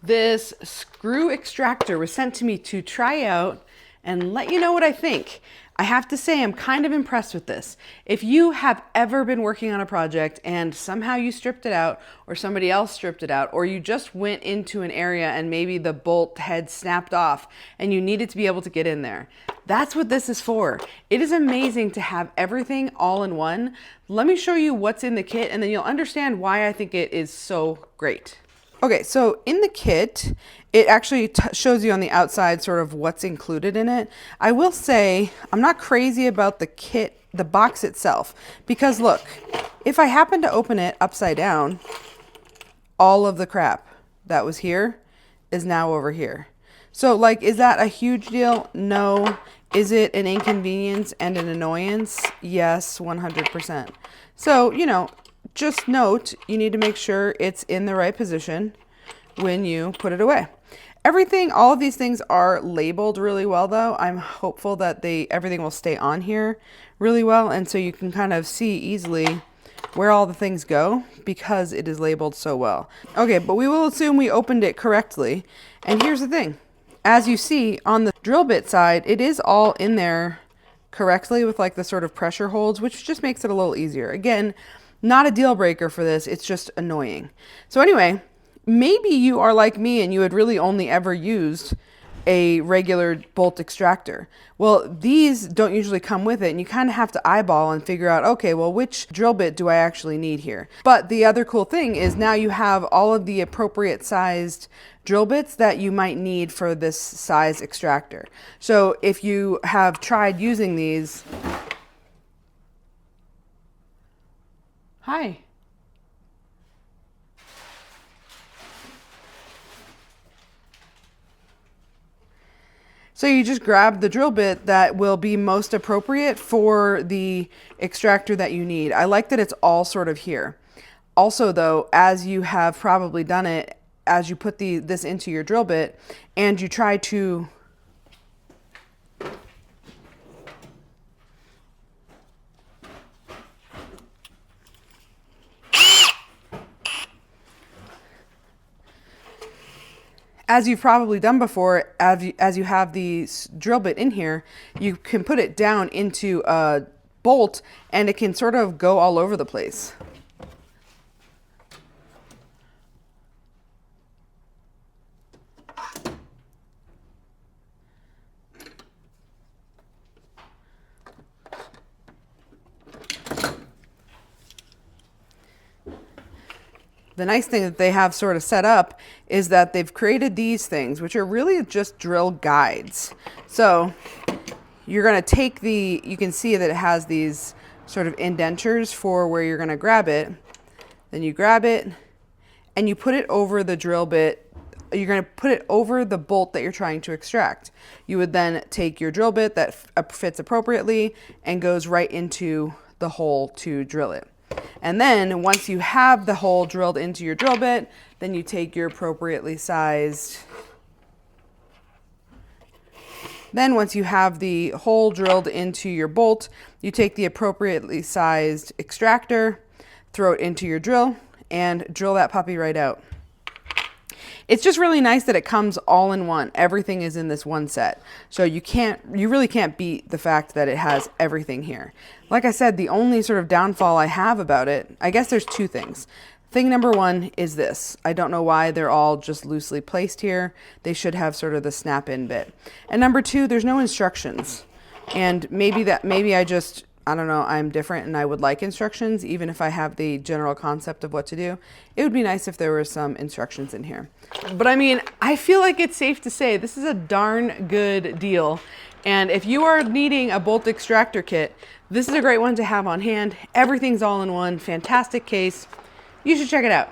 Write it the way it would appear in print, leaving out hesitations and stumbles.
This screw extractor was sent to me to try out and let you know what I think. I have to say I'm kind of impressed with this. If you have ever been working on a project and somehow you stripped it out, or somebody else stripped it out, or you just went into an area and maybe the bolt head snapped off and you needed to be able to get in there, that's what this is for. It is amazing to have everything all in one. Let me show you what's in the kit and then you'll understand why I think it is so great. Okay, so in the kit, it actually shows you on the outside sort of what's included in it. I will say I'm not crazy about the kit, the box itself, because look, if I happen to open it upside down, all of the crap that was here is now over here. So like, is that a huge deal? No. Is it an inconvenience and an annoyance? Yes, 100%. So, you know, just note, you need to make sure it's in the right position when you put it away. Everything, all of these things are labeled really well though. I'm hopeful that everything will stay on here really well, and so you can kind of see easily where all the things go because it is labeled so well. Okay, but we will assume we opened it correctly. And here's the thing. As you see on the drill bit side, it is all in there correctly with like the sort of pressure holds, which just makes it a little easier. Again, not a deal breaker for this, it's just annoying. So anyway, maybe you are like me and you had really only ever used a regular bolt extractor. Well, these don't usually come with it and you kind of have to eyeball and figure out, okay, well, which drill bit do I actually need here? But the other cool thing is now you have all of the appropriate sized drill bits that you might need for this size extractor. So if you have tried using these, hi. So you just grab the drill bit that will be most appropriate for the extractor that you need. I like that it's all sort of here. Also though, as you have probably done it, as you put this into your drill bit and you try to as you've probably done before, as you have the drill bit in here, you can put it down into a bolt and it can sort of go all over the place. The nice thing that they have sort of set up is that they've created these things, which are really just drill guides. So you're going to take you can see that it has these sort of indentures for where you're going to grab it. Then you grab it and you put it over the drill bit. You're going to put it over the bolt that you're trying to extract. You would then take your drill bit that fits appropriately and goes right into the hole to drill it. And then once you have the hole drilled into your drill bit, then you take your appropriately sized. Then once you have the hole drilled into your bolt, you take the appropriately sized extractor, throw it into your drill, and drill that puppy right out. It's just really nice that it comes all in one. Everything is in this one set. So you really can't beat the fact that it has everything here. Like I said, the only sort of downfall I have about it, I guess there's two things. Thing number one is this. I don't know why they're all just loosely placed here. They should have sort of the snap-in bit. And number two, there's no instructions. And maybe I don't know, I'm different and I would like instructions, even if I have the general concept of what to do. It would be nice if there were some instructions in here. But I mean, I feel like it's safe to say this is a darn good deal. And if you are needing a bolt extractor kit, this is a great one to have on hand. Everything's all in one, fantastic case. You should check it out.